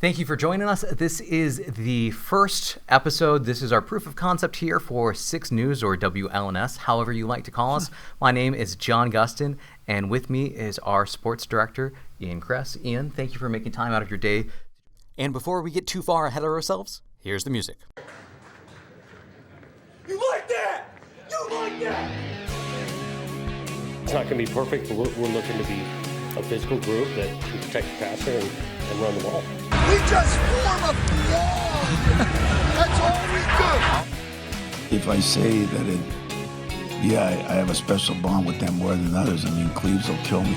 Thank you for joining us. This is the first episode. This is our proof of concept here for 6 News or WLNS, however you like to call us. My name is John Gustin, and with me is our sports director, Ian Kress. Ian, thank you for making time out of your day. And before we get too far ahead of ourselves, here's the music. You like that? You like that? It's not going to be perfect, but we're looking to be a physical group that can protect the passer and run the ball. We just form a wall. That's all we do. If I say that I have a special bond with them more than others, I mean, Cleves will kill me,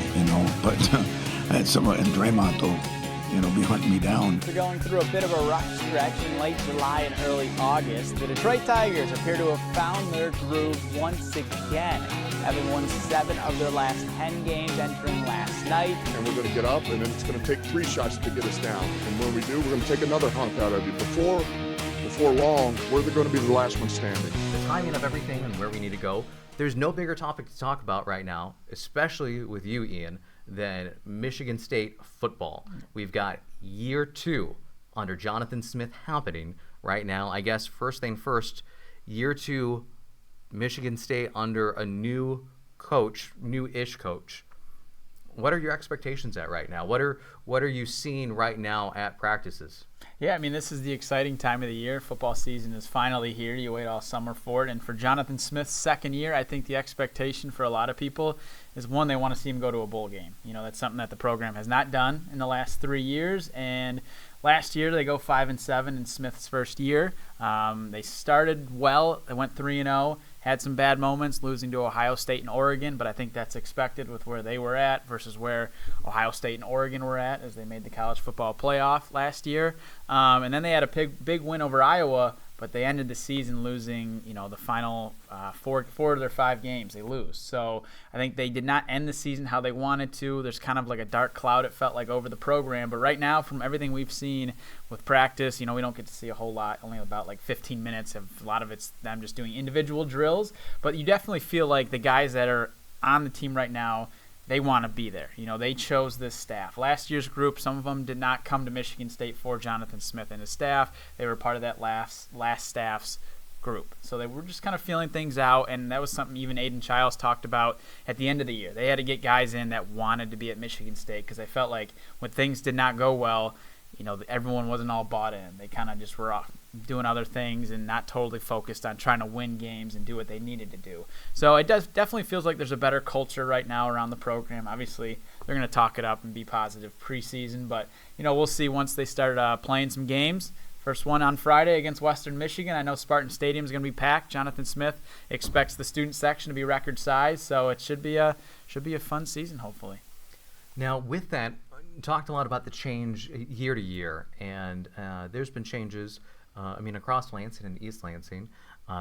but I had someone, and Draymond will, be hunting me down. They're going through a bit of a rough stretch in late July and early August. The Detroit Tigers appear to have found their groove once again, having won 7 of their last 10 games entering last night. And we're going to get up, and then it's going to take 3 shots to get us down. And when we do, we're going to take another hunk out of you. Before long, we're going to be the last one standing. The timing of everything and where we need to go. There's no bigger topic to talk about right now, especially with you, Ian, than Michigan State football. We've got year 2 under Jonathan Smith happening right now. I guess first thing first, year 2, Michigan State under a new coach, new-ish coach. What are your expectations at right now? What are you seeing right now at practices? Yeah, I mean, this is the exciting time of the year. Football season is finally here. You wait all summer for it. And for Jonathan Smith's second year, I think the expectation for a lot of people is, one, they want to see him go to a bowl game. That's something that the program has not done in the last 3 years. And last year, they go 5-7 in Smith's first year. They started well. They went 3-0. Had some bad moments, losing to Ohio State and Oregon, but I think that's expected with where they were at versus where Ohio State and Oregon were at as they made the college football playoff last year. And then they had a big win over Iowa, but they ended the season losing, the final 4 of their 5 games. They lose. So I think they did not end the season how they wanted to. There's kind of like a dark cloud, it felt like, over the program. But right now, from everything we've seen with practice, we don't get to see a whole lot, only about like 15 minutes. A lot of it's them just doing individual drills. But you definitely feel like the guys that are on the team right now, they want to be there. They chose this staff. Last year's group, some of them did not come to Michigan State for Jonathan Smith and his staff. They were part of that last staff's group. So they were just kind of feeling things out, and that was something even Aiden Childs talked about at the end of the year. They had to get guys in that wanted to be at Michigan State because they felt like when things did not go well, everyone wasn't all bought in. They kind of just were off doing other things and not totally focused on trying to win games and do what they needed to do. So it definitely feels like there's a better culture right now around the program. Obviously, they're going to talk it up and be positive preseason, but we'll see once they start playing some games. First one on Friday against Western Michigan. I know Spartan Stadium is going to be packed. Jonathan Smith expects the student section to be record size, so it should be a fun season, hopefully. Now, with that, you talked a lot about the change year to year, and there's been changes. Across Lansing and East Lansing.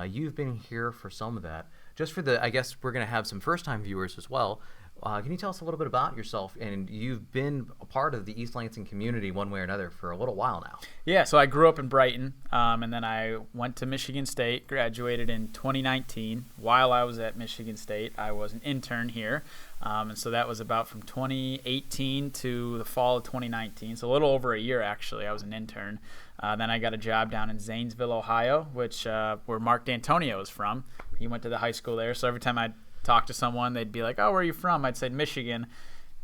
You've been here for some of that. Just for I guess we're going to have some first-time viewers as well. Can you tell us a little bit about yourself? And you've been a part of the East Lansing community one way or another for a little while now. Yeah, so I grew up in Brighton, and then I went to Michigan State, graduated in 2019. While I was at Michigan State, I was an intern here. And so that was about from 2018 to the fall of 2019, so a little over a year, actually. I was an intern. Then I got a job down in Zanesville, Ohio, where Mark D'Antonio is from. He went to the high school there, so every time I'd talk to someone, they'd be like, "Oh, where are you from?" I'd say Michigan.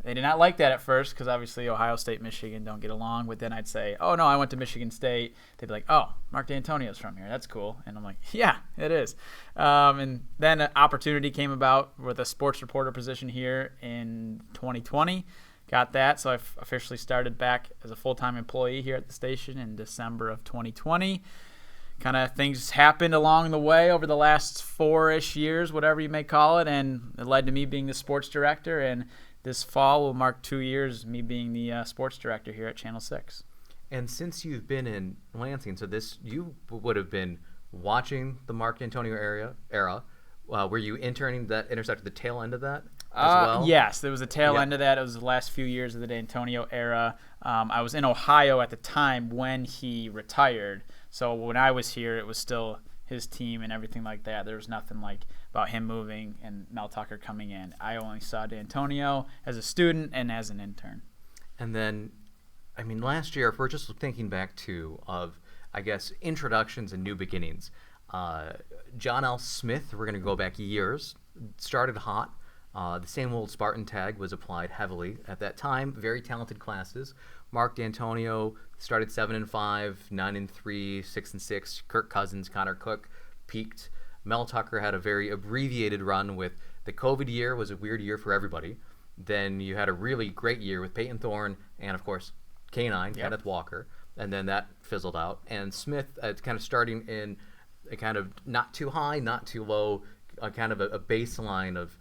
They did not like that at first because obviously Ohio State, Michigan don't get along. But then I'd say, "Oh, no, I went to Michigan State." They'd be like, "Oh, Mark D'Antonio's from here. That's cool." And I'm like, "Yeah, it is." And then an opportunity came about with a sports reporter position here in 2020. Got that, so I officially started back as a full-time employee here at the station in December of 2020. Kind of things happened along the way over the last 4-ish years, whatever you may call it, and it led to me being the sports director, and this fall will mark 2 years me being the sports director here at Channel 6. And since you've been in Lansing, so you would have been watching the Mark D'Antonio era. Were you interning that intersected the tail end of that as well? Yes, there was a tail end of that. It was the last few years of the D'Antonio era. I was in Ohio at the time when he retired. So when I was here, it was still his team and everything like that. There was nothing like about him moving and Mel Tucker coming in. I only saw D'Antonio as a student and as an intern. And then I mean, last year, if we're just thinking back to of, I guess, introductions and new beginnings, John L. Smith, we're going to go back years, started hot. The same old Spartan tag was applied heavily at that time. Very talented classes. Mark D'Antonio started 7-5, 9-3, 6-6. Kirk Cousins, Connor Cook peaked. Mel Tucker had a very abbreviated run with the COVID year was a weird year for everybody. Then you had a really great year with Peyton Thorne and, of course, K9, Kenneth Walker. And then that fizzled out. And Smith, kind of starting in a kind of not too high, not too low, kind of a baseline of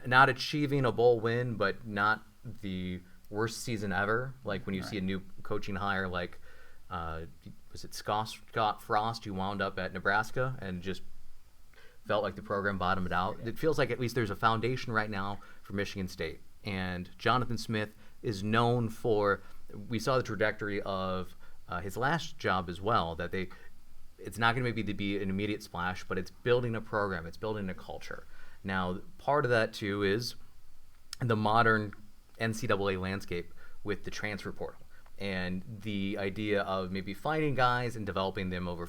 not achieving a bowl win, but not the worst season ever. Like when you see a new coaching hire, like was it Scott Frost, who wound up at Nebraska and just felt like the program bottomed out. It feels like at least there's a foundation right now for Michigan State. And Jonathan Smith is known for, we saw the trajectory of his last job as well, that it's not going to maybe be an immediate splash, but it's building a program, it's building a culture. Now, part of that too is the modern NCAA landscape with the transfer portal and the idea of maybe finding guys and developing them over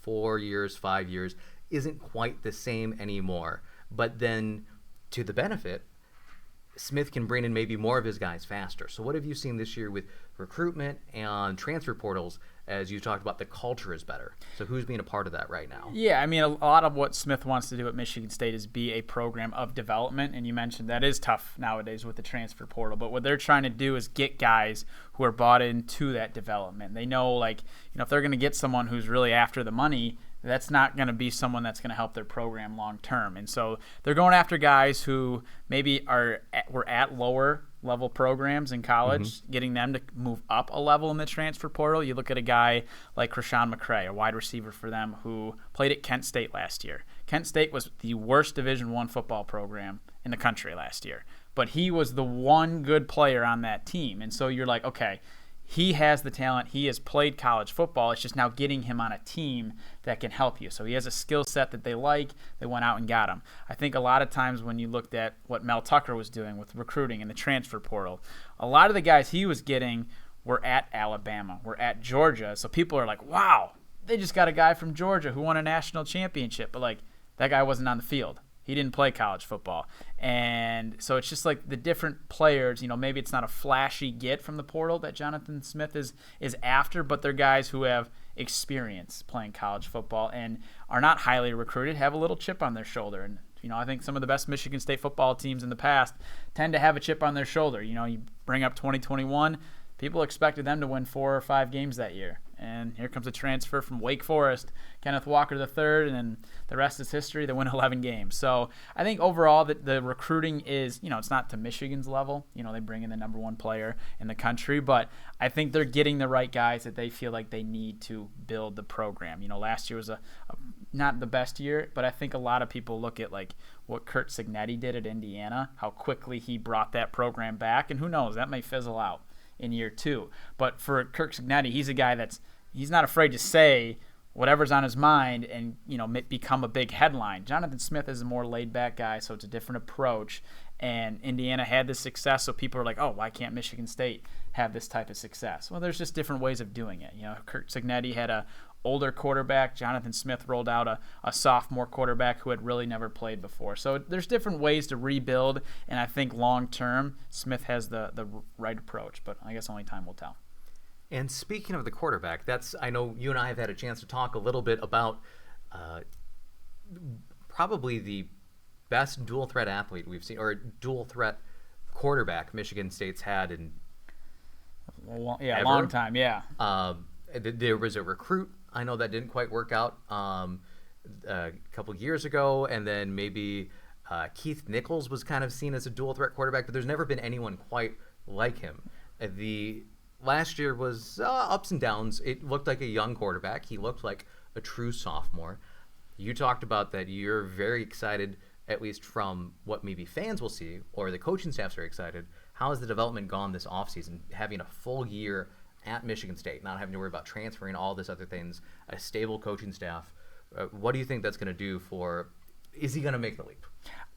4 years, 5 years isn't quite the same anymore. But then to the benefit, Smith can bring in maybe more of his guys faster. So what have you seen this year with recruitment and transfer portals? As you talked about, the culture is better. So who's being a part of that right now? Yeah, I mean, a lot of what Smith wants to do at Michigan State is be a program of development, and you mentioned that is tough nowadays with the transfer portal. But what they're trying to do is get guys who are bought into that development. They know, like, if they're going to get someone who's really after the money, that's not going to be someone that's going to help their program long term. And so they're going after guys who maybe were at lower level programs in college, getting them to move up a level in the transfer portal. You look at a guy like Krishan McCray, a wide receiver for them, who played at Kent State last year. Kent State was the worst Division I football program in the country last year, but he was the one good player on that team. And so you're like, okay, he has the talent. He has played college football. It's just now getting him on a team that can help you. So he has a skill set that they like. They went out and got him. I think a lot of times when you looked at what Mel Tucker was doing with recruiting and the transfer portal, a lot of the guys he was getting were at Alabama, were at Georgia. So people are like, wow, they just got a guy from Georgia who won a national championship. But, like, that guy wasn't on the field. He didn't play college football. And so it's just like the different players, maybe it's not a flashy get from the portal that Jonathan Smith is after, but they're guys who have experience playing college football and are not highly recruited, have a little chip on their shoulder. And, I think some of the best Michigan State football teams in the past tend to have a chip on their shoulder. You bring up 2021, people expected them to win 4 or 5 games that year. And here comes a transfer from Wake Forest, Kenneth Walker III, and then the rest is history. They win 11 games. So I think overall that the recruiting is, it's not to Michigan's level. They bring in the number 1 player in the country, but I think they're getting the right guys that they feel like they need to build the program. Last year was a not the best year, but I think a lot of people look at like what Curt Cignetti did at Indiana, how quickly he brought that program back, and who knows, that may fizzle out in year 2. But for Curt Cignetti, he's a guy he's not afraid to say whatever's on his mind and, become a big headline. Jonathan Smith is a more laid-back guy, so it's a different approach. And Indiana had this success, so people are like, oh, why can't Michigan State have this type of success? Well, there's just different ways of doing it. Curt Cignetti had a older quarterback. Jonathan Smith rolled out a sophomore quarterback who had really never played before. So there's different ways to rebuild, and I think long-term Smith has the right approach, but I guess only time will tell. And speaking of the quarterback, I know you and I have had a chance to talk a little bit about probably the best dual-threat athlete we've seen, or dual-threat quarterback Michigan State's had in a long time, yeah. There was a recruit, I know that didn't quite work out a couple years ago, and then maybe Keith Nichols was kind of seen as a dual-threat quarterback, but there's never been anyone quite like him. Last year was ups and downs. It looked like a young quarterback. He looked like a true sophomore. You talked about that you're very excited, at least from what maybe fans will see, or the coaching staff's very excited. How has the development gone this offseason, having a full year at Michigan State, not having to worry about transferring, all this other things, a stable coaching staff? What do you think that's going to do is he going to make the leap?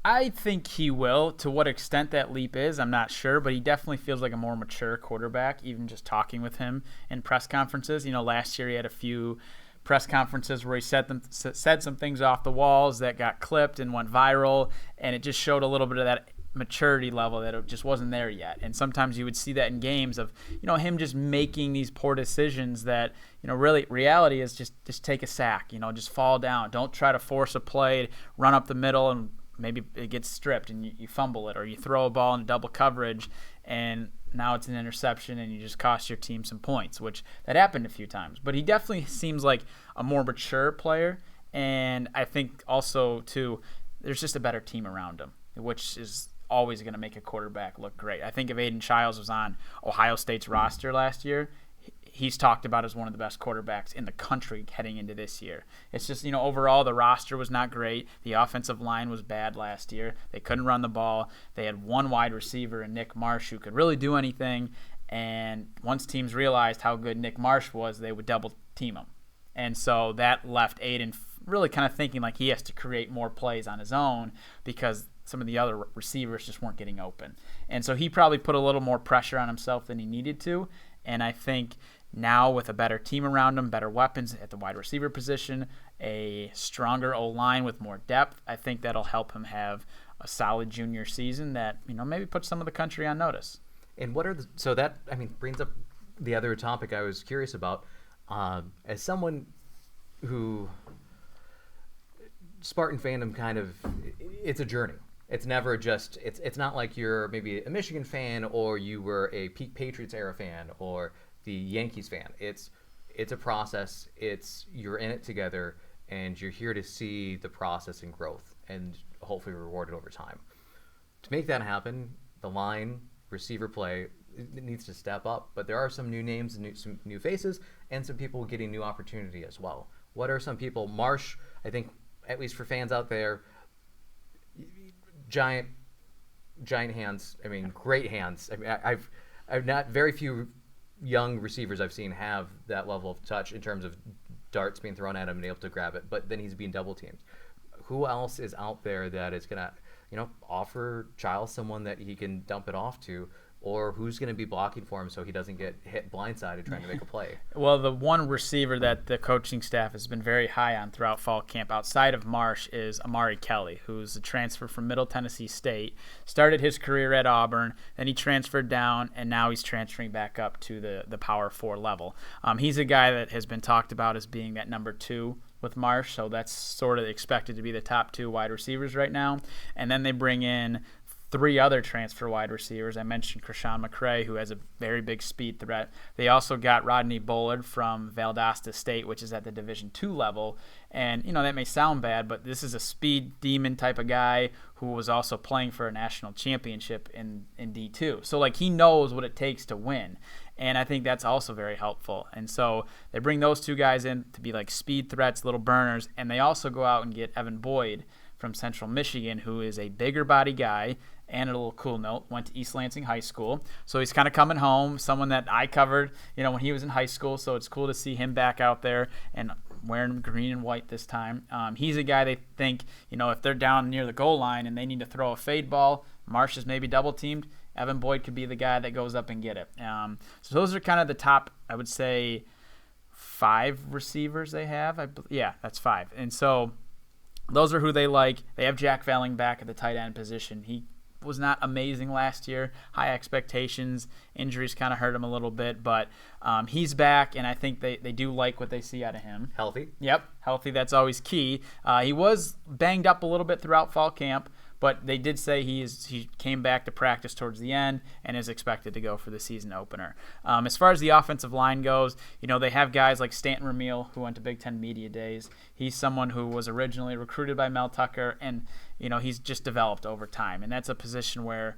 I think he will. To what extent that leap is, I'm not sure, but he definitely feels like a more mature quarterback, even just talking with him in press conferences. Last year he had a few press conferences where he said some things off the walls that got clipped and went viral, and it just showed a little bit of that maturity level that it just wasn't there yet. And sometimes you would see that in games of him just making these poor decisions that really reality is just take a sack, just fall down, don't try to force a play, run up the middle and maybe it gets stripped and you fumble it, or you throw a ball in double coverage and now it's an interception and you just cost your team some points, which that happened a few times. But he definitely seems like a more mature player, and I think also too there's just a better team around him, which is always going to make a quarterback look great. I think if Aiden Childs was on Ohio State's roster last year, he's talked about as one of the best quarterbacks in the country heading into this year. It's just, overall the roster was not great. The offensive line was bad last year. They couldn't run the ball. They had one wide receiver in Nick Marsh who could really do anything. And once teams realized how good Nick Marsh was, they would double team him. And so that left Aiden really kind of thinking like he has to create more plays on his own because some of the other receivers just weren't getting open. And so he probably put a little more pressure on himself than he needed to. And I think now with a better team around him, better weapons at the wide receiver position, a stronger O-line with more depth, I think that'll help him have a solid junior season that, maybe puts some of the country on notice. And so that brings up the other topic I was curious about. As someone who, Spartan fandom it's a journey. It's never just, it's not like you're maybe a Michigan fan or you were a peak Patriots era fan or the Yankees fan. It's a process. You're in it together and you're here to see the process and growth and hopefully rewarded over time. To make that happen, the line, receiver play, it needs to step up, but there are some new names and some new faces and some people getting new opportunity as well. What are some people? Marsh, I think, at least for fans out there, giant hands. Great hands. I've not very few young receivers I've seen have that level of touch in terms of darts being thrown at him and able to grab it, but then he's being double teamed. Who else is out there that is going to, offer Giles someone that he can dump it off to, or who's going to be blocking for him so he doesn't get hit blindsided trying to make a play? Well, the one receiver that the coaching staff has been very high on throughout fall camp outside of Marsh is Amari Kelly, who's a transfer from Middle Tennessee State, started his career at Auburn, then he transferred down, and now he's transferring back up to the Power 4 level. He's a guy that has been talked about as being that number 2 with Marsh, so that's sort of expected to be the top 2 wide receivers right now. And then they bring in 3 other transfer wide receivers. I mentioned Krishan McCray, who has a very big speed threat. They also got Rodney Bullard from Valdosta State, which is at the Division II level. And, that may sound bad, but this is a speed demon type of guy who was also playing for a national championship in D2. So, he knows what it takes to win. And I think that's also very helpful. And so they bring those 2 guys in to be like speed threats, little burners. And they also go out and get Evan Boyd from Central Michigan, who is a bigger body guy. And a little cool note, went to East Lansing High School. So he's kind of coming home, someone that I covered, when he was in high school. So it's cool to see him back out there and wearing green and white this time. He's a guy they think, if they're down near the goal line and they need to throw a fade ball, Marsh is maybe double teamed, Evan Boyd could be the guy that goes up and get it. So those are kind of the top, I would say, 5 receivers they have. Yeah, that's 5. And so those are who they like. They have Jack Velling back at the tight end position. He was not amazing last year. High expectations. Injuries kind of hurt him a little bit, but he's back, and I think they do like what they see out of him. Healthy? Yep, healthy. That's always key. He was banged up a little bit throughout fall camp, but they did say he came back to practice towards the end and is expected to go for the season opener. As far as the offensive line goes, they have guys like Stanton Ramil, who went to Big Ten Media Days. He's someone who was originally recruited by Mel Tucker, and he's just developed over time. And that's a position where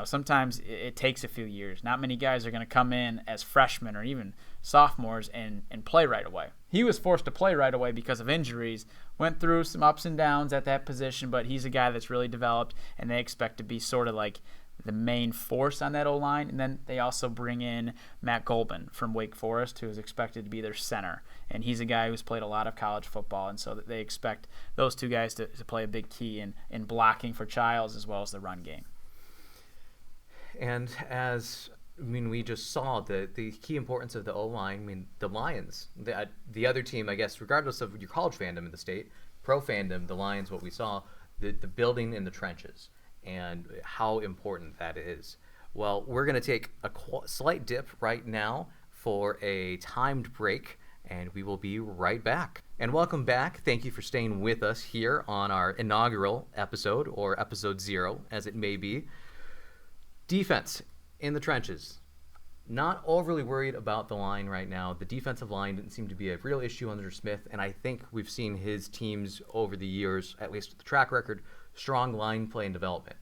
sometimes it takes a few years. Not many guys are going to come in as freshmen or even sophomores and play right away. He was forced to play right away because of injuries, went through some ups and downs at that position, but he's a guy that's really developed, and they expect to be sort of like the main force on that O-line. And then they also bring in Matt Golban from Wake Forest, who is expected to be their center. And he's a guy who's played a lot of college football, and so they expect those two guys to play a big key in blocking for Childs as well as the run game. And we just saw the key importance of the O-line. I mean, the Lions, the other team, I guess, regardless of your college fandom in the state, pro fandom, the Lions, what we saw, the building in the trenches and how important that is. Well, we're going to take a slight dip right now for a timed break, and we will be right back. And welcome back. Thank you for staying with us here on our inaugural episode, or episode 0, as it may be. Defense in the trenches. Not overly worried about the line right now. The defensive line didn't seem to be a real issue under Smith, and I think we've seen his teams over the years, at least the track record, strong line play and development.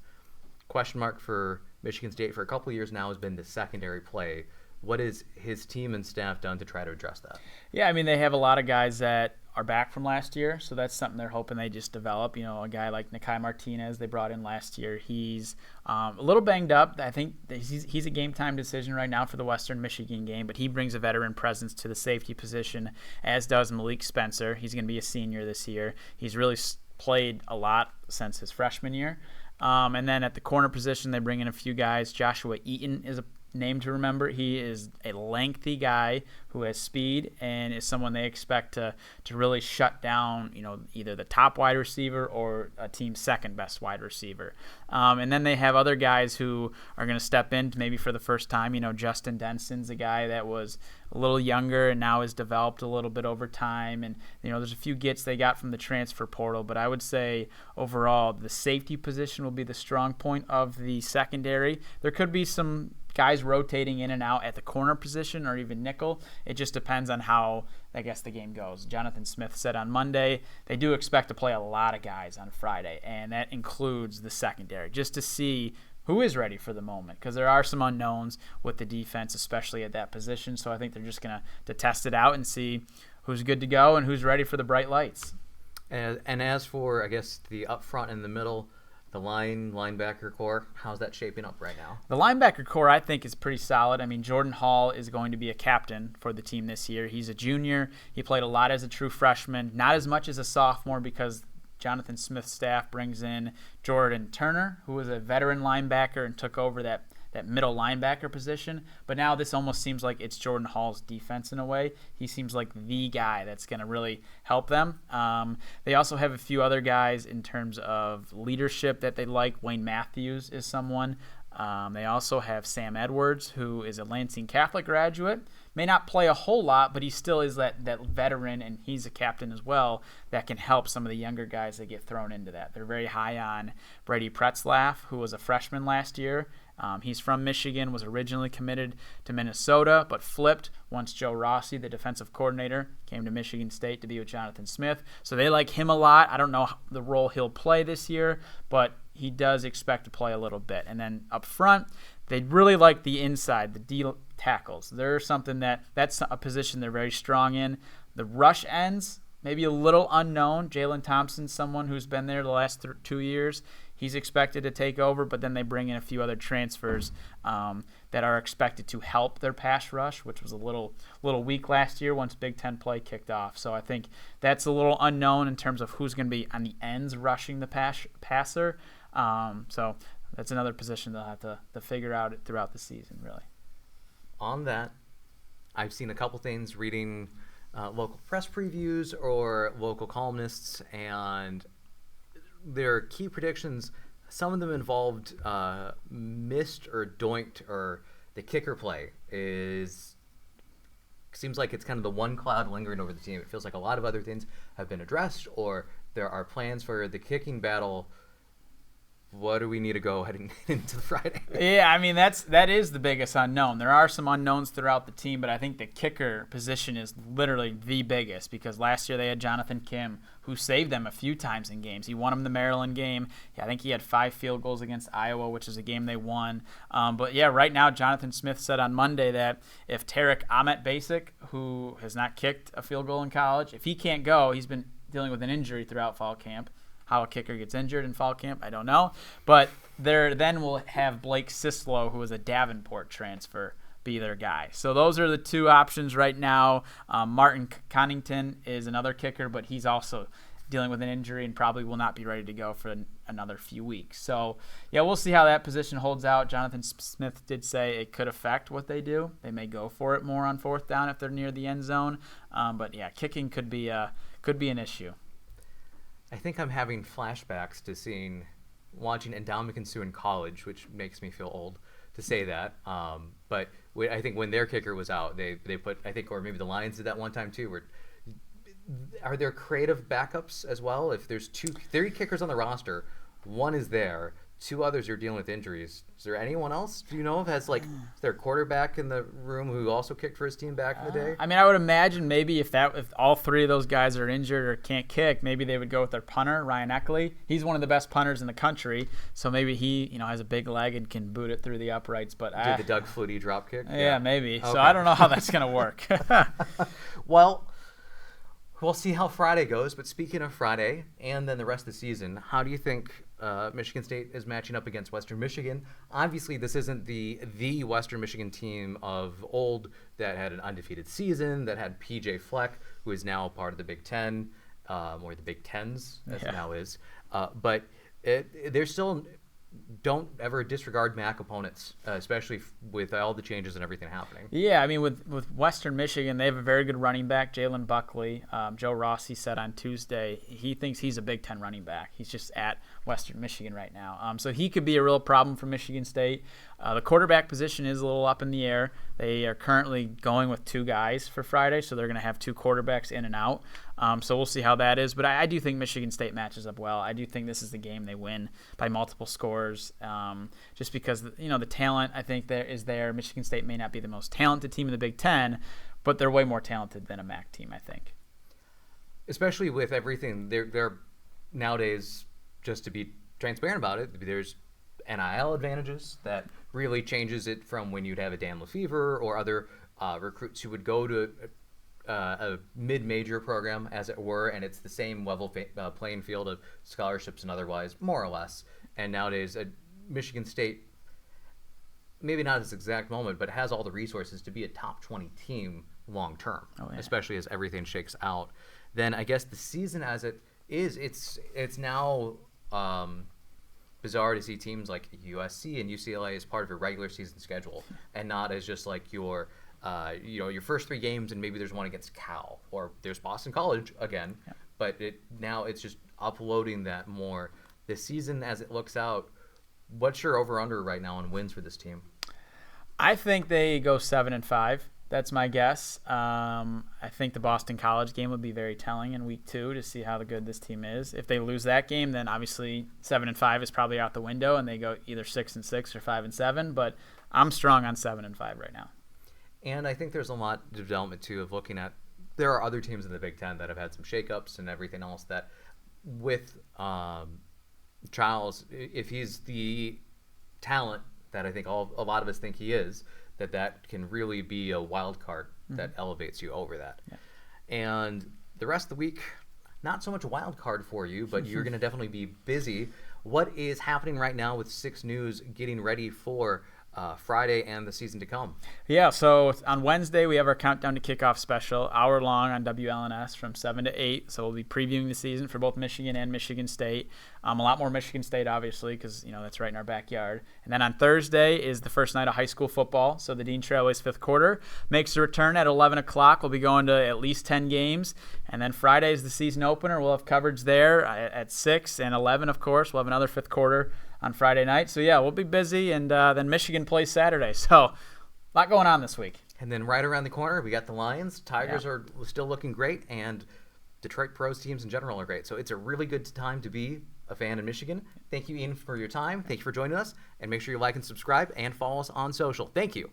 Question mark for Michigan State for a couple of years now has been the secondary play. What has his team and staff done to try to address that? Yeah, I mean, they have a lot of guys that are back from last year, so that's something they're hoping they just develop. You know, a guy like Nakai Martinez they brought in last year. He's a little banged up. I think he's a game-time decision right now for the Western Michigan game, but he brings a veteran presence to the safety position, as does Malik Spencer. He's going to be a senior this year. He's really played a lot since his freshman year. And then at the corner position, they bring in a few guys. Joshua Eaton is a name to remember. He is a lengthy guy who has speed and is someone they expect to really shut down, you know, either the top wide receiver or a team's second best wide receiver. And then they have other guys who are going to step in maybe for the first time. You know, Justin Denson's a guy that was a little younger and now has developed a little bit over time. And, you know, there's a few gets they got from the transfer portal. But I would say overall the safety position will be the strong point of the secondary. There could be some guys rotating in and out at the corner position or even nickel. It just depends on how, I guess, the game goes. Jonathan Smith said on Monday they do expect to play a lot of guys on Friday, and that includes the secondary, just to see who is ready for the moment, because there are some unknowns with the defense, especially at that position. So I think they're just going to test it out and see who's good to go and who's ready for the bright lights. And as for, I guess, the up front and the middle, the linebacker core, how's that shaping up right now? The linebacker core, I think, is pretty solid. I mean, Jordan Hall is going to be a captain for the team this year. He's a junior. He played a lot as a true freshman, not as much as a sophomore because Jonathan Smith's staff brings in Jordan Turner, who was a veteran linebacker and took over that middle linebacker position. But now this almost seems like it's Jordan Hall's defense in a way. He seems like the guy that's going to really help them. They also have a few other guys in terms of leadership that they like. Wayne Matthews is someone. They also have Sam Edwards, who is a Lansing Catholic graduate. May not play a whole lot, but he still is that veteran, and he's a captain as well, that can help some of the younger guys that get thrown into that. They're very high on Brady Pretzlaff, who was a freshman last year. He's from Michigan, was originally committed to Minnesota, but flipped once Joe Rossi, the defensive coordinator, came to Michigan State to be with Jonathan Smith. So they like him a lot. I don't know the role he'll play this year, but he does expect to play a little bit. And then up front, they really like the inside, the D tackles. They're something that's a position they're very strong in. The rush ends, maybe a little unknown. Jalen Thompson, someone who's been there the last 2 years. He's expected to take over, but then they bring in a few other transfers that are expected to help their pass rush, which was a little weak last year once Big Ten play kicked off. So I think that's a little unknown in terms of who's going to be on the ends rushing the passer. So that's another position they'll have to figure out throughout the season, really. On that, I've seen a couple things reading local press previews or local columnists, and their key predictions, some of them involved missed or doinked, or the kicker play seems like it's kind of the one cloud lingering over the team. It feels like a lot of other things have been addressed, or there are plans for the kicking battle. What do we need to go heading into the Friday? Yeah, I mean, that is the biggest unknown. There are some unknowns throughout the team, but I think the kicker position is literally the biggest, because last year they had Jonathan Kim, who saved them a few times in games. He won them the Maryland game. I think he had 5 field goals against Iowa, which is a game they won. But yeah, right now Jonathan Smith said on Monday that if Tarek Ahmet-Basic, who has not kicked a field goal in college, if he can't go, he's been dealing with an injury throughout fall camp. how a kicker gets injured in fall camp. I don't know. But then we'll have Blake Sislow, who is a Davenport transfer, be their guy. So those are the two options right now. Martin Connington is another kicker, but he's also dealing with an injury and probably will not be ready to go for another few weeks. So, yeah, we'll see how that position holds out. Jonathan Smith did say it could affect what they do. They may go for it more on fourth down if they're near the end zone. But, yeah, kicking could be an issue. I think I'm having flashbacks to watching Endowment Sue in college, which makes me feel old to say that. But I think when their kicker was out, they put, I think, or maybe the Lions did that one time too, are there creative backups as well? If there's 3 kickers on the roster, one is there, 2 others are dealing with injuries. Is there anyone else do you know of is there a quarterback in the room who also kicked for his team back in the day? I mean, I would imagine maybe if all 3 of those guys are injured or can't kick, maybe they would go with their punter, Ryan Eckley. He's one of the best punters in the country, so maybe he has a big leg and can boot it through the uprights. But did the Doug Flutie drop kick? Yeah, maybe. Okay. So I don't know how that's gonna work. Well, we'll see how Friday goes. But speaking of Friday and then the rest of the season, how do you think Michigan State is matching up against Western Michigan? Obviously, this isn't the Western Michigan team of old that had an undefeated season, that had P.J. Fleck, who is now part of the Big Ten, or the Big Tens, as it now is. But they're still don't ever disregard MAC opponents, especially with all the changes and everything happening. Yeah, I mean, with Western Michigan, they have a very good running back, Jalen Buckley. Joe Rossi said on Tuesday he thinks he's a Big Ten running back. He's just at Western Michigan right now. So he could be a real problem for Michigan State. The quarterback position is a little up in the air. They are currently going with 2 guys for Friday, so they're going to have 2 quarterbacks in and out. So we'll see how that is. But I do think Michigan State matches up well. I do think this is the game they win by multiple scores, just because the talent I think is there. Michigan State may not be the most talented team in the Big Ten, but they're way more talented than a MAC team, I think. Especially with everything, they're nowadays, just to be transparent about it, there's NIL advantages that really changes it from when you'd have a Dan Lefevre or other recruits who would go to a mid-major program, as it were, and it's the same level playing field of scholarships and otherwise, more or less. And nowadays, Michigan State, maybe not at this exact moment, but has all the resources to be a top 20 team long term, especially as everything shakes out. Then I guess the season as it is, it's now bizarre to see teams like USC and UCLA as part of your regular season schedule, and not as just like your first 3 games, and maybe there's one against Cal, or there's Boston College again. Yeah. But now it's just uploading that more. This season, as it looks out, what's your over/under right now on wins for this team? I think they go 7-5. That's my guess. I think the Boston College game would be very telling in week 2 to see how good this team is. If they lose that game, then obviously 7-5 is probably out the window, and they go either 6-6 or 5-7. But I'm strong on 7-5 right now. And I think there's a lot of development too of looking at. There are other teams in the Big Ten that have had some shakeups and everything else. That with Charles, if he's the talent that I think a lot of us think he is, that can really be a wild card that elevates you over that. Yeah. And the rest of the week, not so much a wild card for you, but you're going to definitely be busy. What is happening right now with 6 News getting ready for Friday and the season to come? Yeah, so on Wednesday we have our Countdown to Kickoff special, hour long on WLNS from 7 to 8. So we'll be previewing the season for both Michigan and Michigan State. A lot more Michigan State, obviously, because that's right in our backyard. And then on Thursday is the first night of high school football. So the Dean Trailways 5th quarter makes a return at 11 o'clock. We'll be going to at least 10 games. And then Friday is the season opener. We'll have coverage there at 6 and 11, of course. We'll have another 5th quarter on Friday night. So, yeah, we'll be busy. And then Michigan plays Saturday. So, a lot going on this week. And then right around the corner, we got the Lions. Tigers are still looking great. And Detroit Pros teams in general are great. So, it's a really good time to be a fan in Michigan. Thank you, Ian, for your time. Thank you for joining us. And make sure you like and subscribe and follow us on social. Thank you.